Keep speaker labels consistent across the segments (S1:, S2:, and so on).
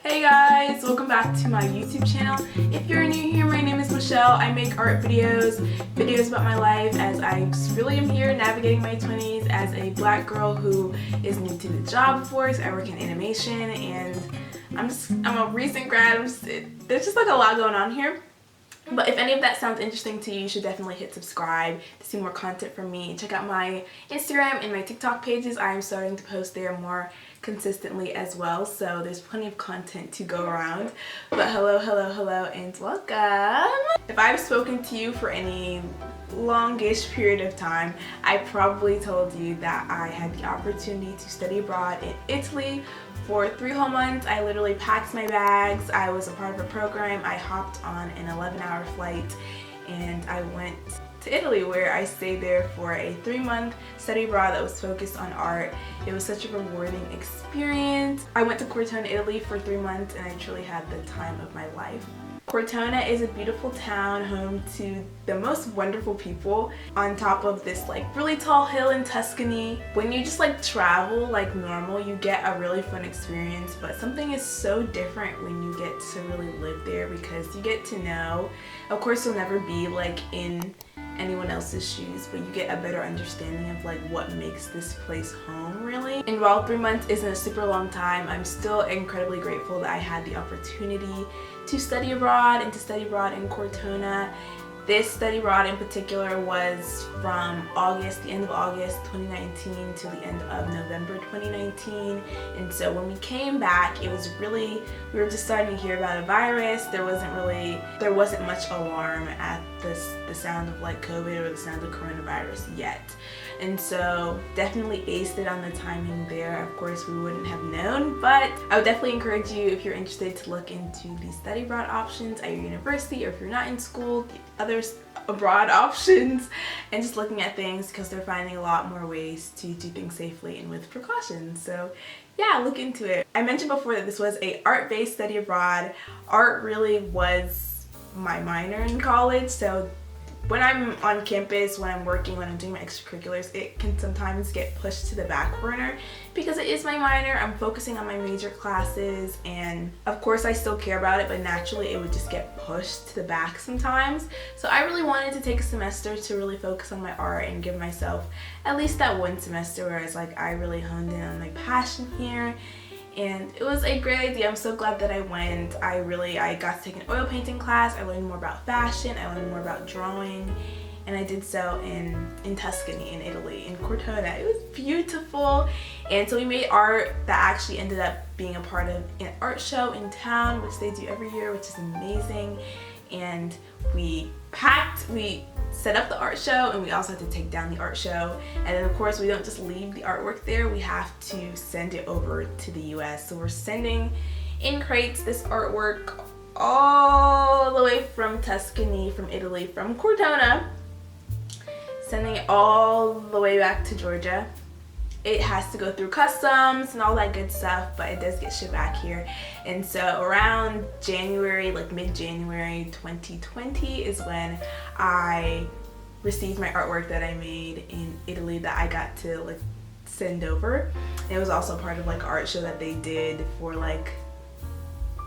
S1: Hey guys, welcome back to my YouTube channel. If you're new here, my name is Michelle. I make art videos about my life as I really am here navigating my 20s as a black girl who is new to the job force. I work in animation and I'm a recent grad. There's just like a lot going on here. But if any of that sounds interesting to you, you should definitely hit subscribe to see more content from me. Check out my Instagram and my TikTok pages. I am starting to post there more consistently as well, so there's plenty of content to go around. But hello and welcome. If I've spoken to you for any longish period of time, I probably told you that I had the opportunity to study abroad in Italy for 3 whole months. I literally packed my bags. I was a part of a program. I hopped on an 11-hour flight and I went to Italy, where I stayed there for a 3-month study abroad that was focused on art. It was such a rewarding experience. I went to Cortona, Italy for 3 months and I truly had the time of my life. Cortona is a beautiful town home to the most wonderful people on top of this like really tall hill in Tuscany. When you just like travel like normal, you get a really fun experience, but something is so different when you get to really live there because you get to know, of course you'll never be like in anyone else's shoes, but you get a better understanding of like what makes this place home really. And while 3 months isn't a super long time, I'm still incredibly grateful that I had the opportunity to study abroad and to study abroad in Cortona. This study abroad in particular was from the end of August 2019 to the end of November 2019. And so when we came back, it was really, we were just starting to hear about a virus. There wasn't much alarm at the sound of like COVID or the sound of coronavirus yet. And so definitely aced it on the timing there. Of course, we wouldn't have known, but I would definitely encourage you, if you're interested, to look into the study abroad options at your university, or if you're not in school, the other abroad options, and just looking at things because they're finding a lot more ways to do things safely and with precautions. So yeah, look into it. I mentioned before that this was a art-based study abroad. Art really was my minor in college, so when I'm on campus, when I'm working, when I'm doing my extracurriculars, it can sometimes get pushed to the back burner because it is my minor. I'm focusing on my major classes, and of course I still care about it, but naturally it would just get pushed to the back sometimes. So I really wanted to take a semester to really focus on my art and give myself at least that one semester where it's like I really honed in on my passion here. And it was a great idea. I'm so glad that I went. I got to take an oil painting class. I learned more about fashion. I learned more about drawing. And I did so in Tuscany, in Italy, in Cortona. It was beautiful. And so we made art that actually ended up being a part of an art show in town, which they do every year, which is amazing. And we set up the art show, and we also had to take down the art show. And then of course we don't just leave the artwork there, we have to send it over to the US. So we're sending in crates this artwork all the way from Tuscany, from Italy, from Cortona, sending it all the way back to Georgia. It has to go through customs and all that good stuff, but it does get shipped back here. And so around January, like mid-January 2020 is when I received my artwork that I made in Italy that I got to like send over. And it was also part of like an art show that they did for like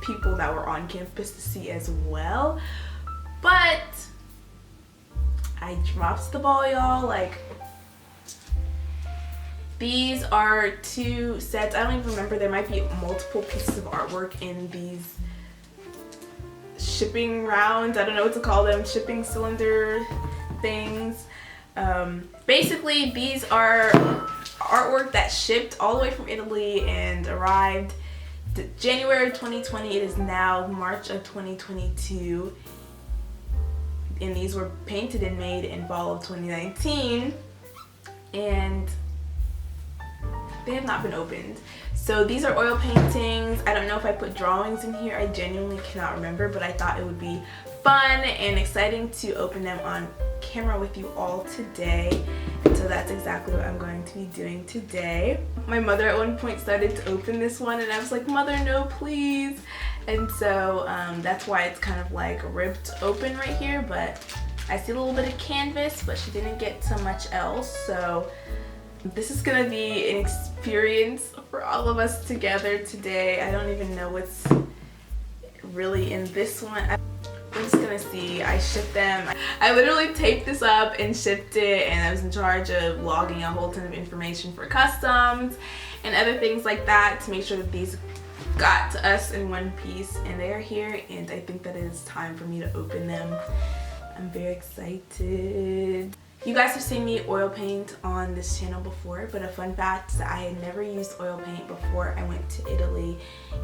S1: people that were on campus to see as well. But I dropped the ball, y'all. Like, these are 2 sets. I don't even remember. There might be multiple pieces of artwork in these shipping rounds. I don't know what to call them. Shipping cylinder things. Basically, these are artwork that shipped all the way from Italy and arrived January 2020. It is now March of 2022. And these were painted and made in fall of 2019. And they have not been opened. So these are oil paintings. I don't know if I put drawings in here. I genuinely cannot remember, but I thought it would be fun and exciting to open them on camera with you all today. And so that's exactly what I'm going to be doing today. My mother at one point started to open this one and I was like, "Mother, no, please." And so that's why it's kind of like ripped open right here, but I see a little bit of canvas, but she didn't get so much else. So This is gonna be an experience for all of us together today. I don't even know what's really in this one. We're just gonna see. I shipped them. I literally taped this up and shipped it, and I was in charge of logging a whole ton of information for customs and other things like that to make sure that these got to us in one piece, and they are here, and I think that it is time for me to open them. I'm very excited. You guys have seen me oil paint on this channel before, but a fun fact is that I had never used oil paint before I went to Italy,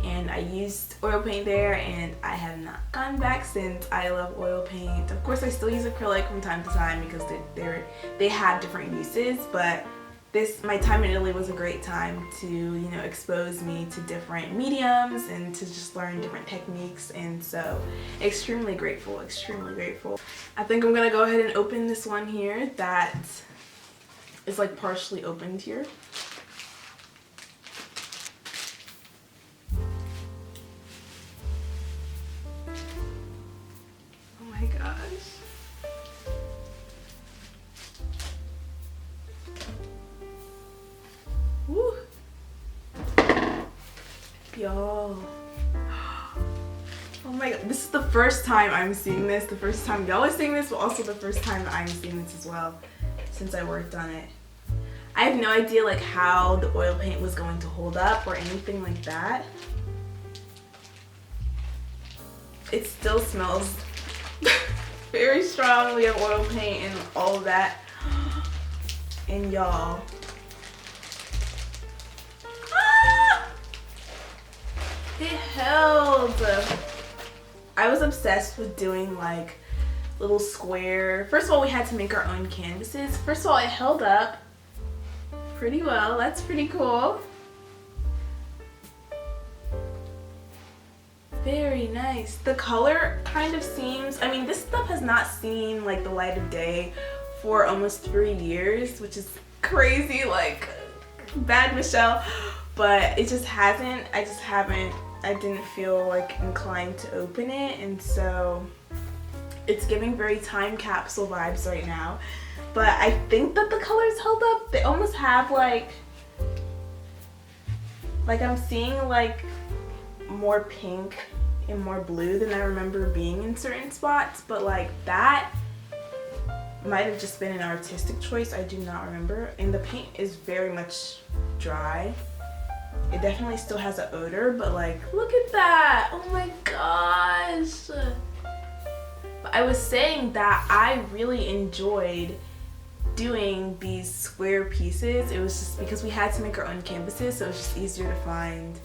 S1: and I used oil paint there and I have not gone back since. I love oil paint. Of course I still use acrylic from time to time because they have different uses, but my time in Italy was a great time to, you know, expose me to different mediums and to just learn different techniques, and so extremely grateful, extremely grateful. I think I'm gonna go ahead and open this one here that is like partially opened here. Oh my gosh. Woo. Y'all. Oh my god, this is the first time I'm seeing this, the first time y'all are seeing this, but also the first time that I'm seeing this as well since I worked on it. I have no idea like how the oil paint was going to hold up or anything like that. It still smells very strong. We have oil paint and all of that. And y'all, it held. I was obsessed with doing like little square. First of all, we had to make our own canvases. First of all, it held up pretty well. That's pretty cool. Very nice. The color kind of seems, I mean, this stuff has not seen like the light of day for almost 3 years, which is crazy, like bad Michelle, but it just hasn't. I didn't feel like inclined to open it, and so it's giving very time capsule vibes right now. But I think that the colors held up. They almost have like I'm seeing like more pink and more blue than I remember being in certain spots, but like that might have just been an artistic choice. I do not remember. And the paint is very much dry. It definitely still has an odor, but like, look at that. Oh my gosh. But I was saying that I really enjoyed doing these square pieces. It was just because we had to make our own canvases, so it was just easier to find.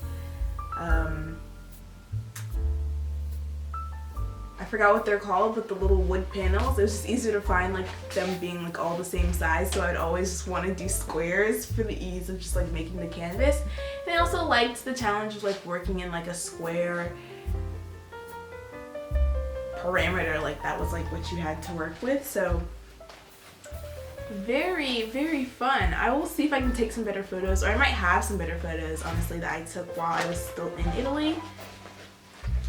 S1: I forgot what they're called, but the little wood panels, it was just easier to find like them being like all the same size, so I'd always just want to do squares for the ease of just like making the canvas. And I also liked the challenge of like working in like a square parameter, like that was like what you had to work with, so very, very fun. I will see if I can take some better photos, or I might have some better photos, honestly, that I took while I was still in Italy.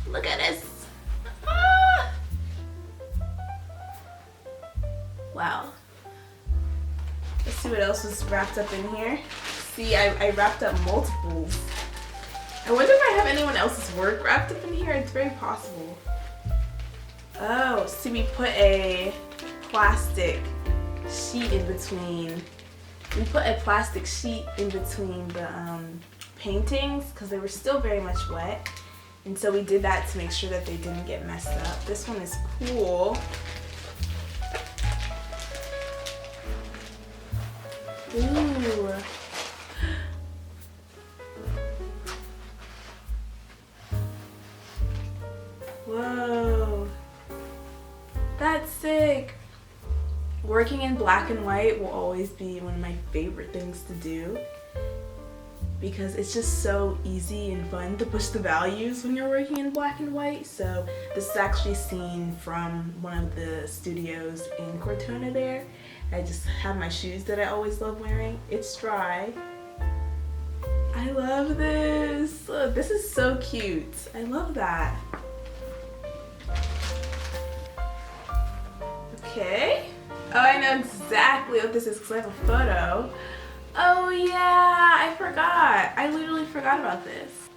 S1: Look at this. Ah! Wow. Let's see what else was wrapped up in here. See, I wrapped up multiples. I wonder if I have anyone else's work wrapped up in here. It's very possible. Oh, see, we put a plastic sheet in between. We put a plastic sheet in between the paintings because they were still very much wet. And so we did that to make sure that they didn't get messed up. This one is cool. Ooh. Whoa. That's sick. Working in black and white will always be one of my favorite things to do, because it's just so easy and fun to push the values when you're working in black and white. So this is actually seen from one of the studios in Cortona there. I just have my shoes that I always love wearing. It's dry. I love this. Look, this is so cute. I love that. Okay. Oh, I know exactly what this is because I have a photo Oh yeah, I forgot. I literally forgot about this.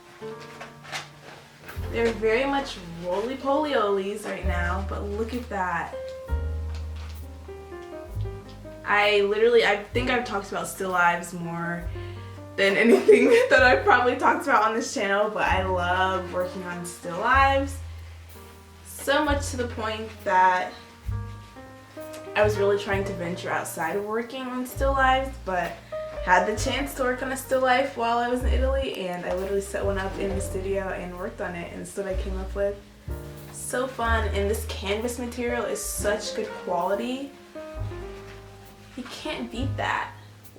S1: They're very much roly-poly-olies right now, but look at that. I think I've talked about still lives more than anything that I've probably talked about on this channel, but I love working on still lives. So much to the point that I was really trying to venture outside of working on still lives, but had the chance to work on a still life while I was in Italy, and I literally set one up in the studio and worked on it, and this is what I came up with. So fun, and this canvas material is such good quality. You can't beat that.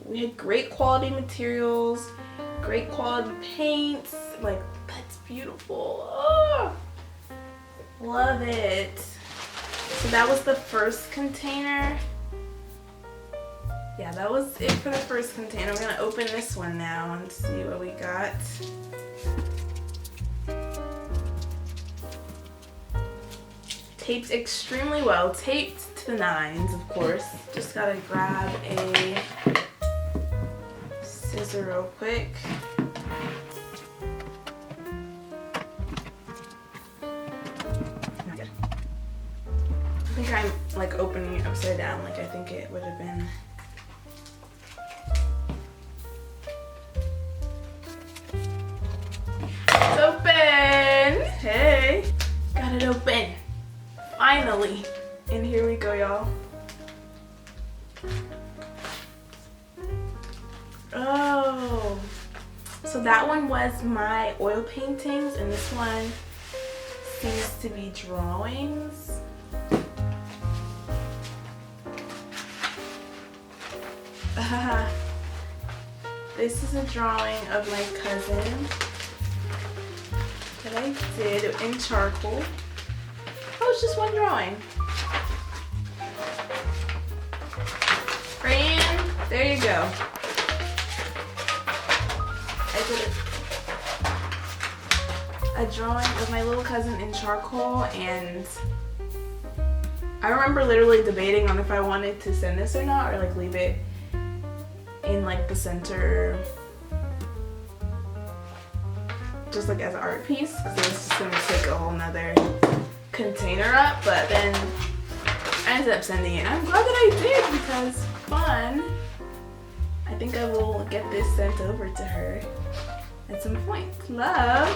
S1: We had great quality materials, great quality paints. Like, that's beautiful. Oh, love it. So that was the first container. Yeah, that was it for the first container. I'm gonna open this one now and see what we got. Taped extremely well, taped to the nines, of course. Just gotta grab a scissor real quick. I think I'm like opening it upside down, like I think it would have been. It's open! Hey! Got it open. Finally! And here we go, y'all. Oh! So that one was my oil paintings, and this one seems to be drawings. This is a drawing of my cousin that I did in charcoal. Oh, it's just one drawing. And there you go. I did a drawing of my little cousin in charcoal, and I remember literally debating on if I wanted to send this or not, or like leave it in like the center, just like as an art piece, because it was just gonna take a whole nother container up. But then I ended up sending it. I'm glad that I did, because fun. I think I will get this sent over to her at some point. Love.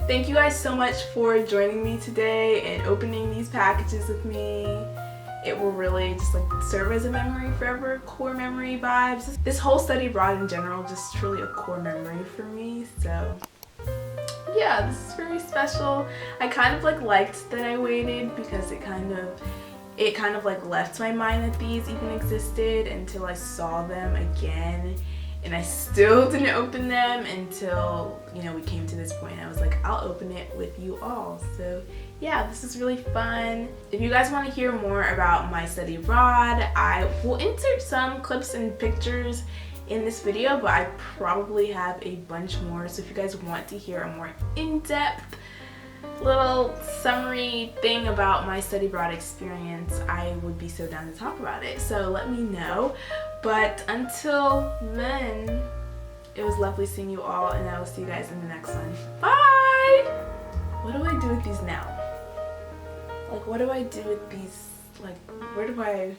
S1: Thank you guys so much for joining me today and opening these packages with me. It will really just like serve as a memory forever, core memory vibes. This whole study abroad in general, just truly a core memory for me. So yeah, this is very special. I kind of like liked that I waited, because it kind of like left my mind that these even existed until I saw them again. And I still didn't open them until, you know, we came to this point. I was like, I'll open it with you all. So yeah, this is really fun. If you guys want to hear more about my study abroad, I will insert some clips and pictures in this video, but I probably have a bunch more. So if you guys want to hear a more in-depth little summary thing about my study abroad experience, I would be so down to talk about it. So let me know. But until then, it was lovely seeing you all, and I will see you guys in the next one. Bye! What do I do with these now? Like, what do I do with these? Like, where do I...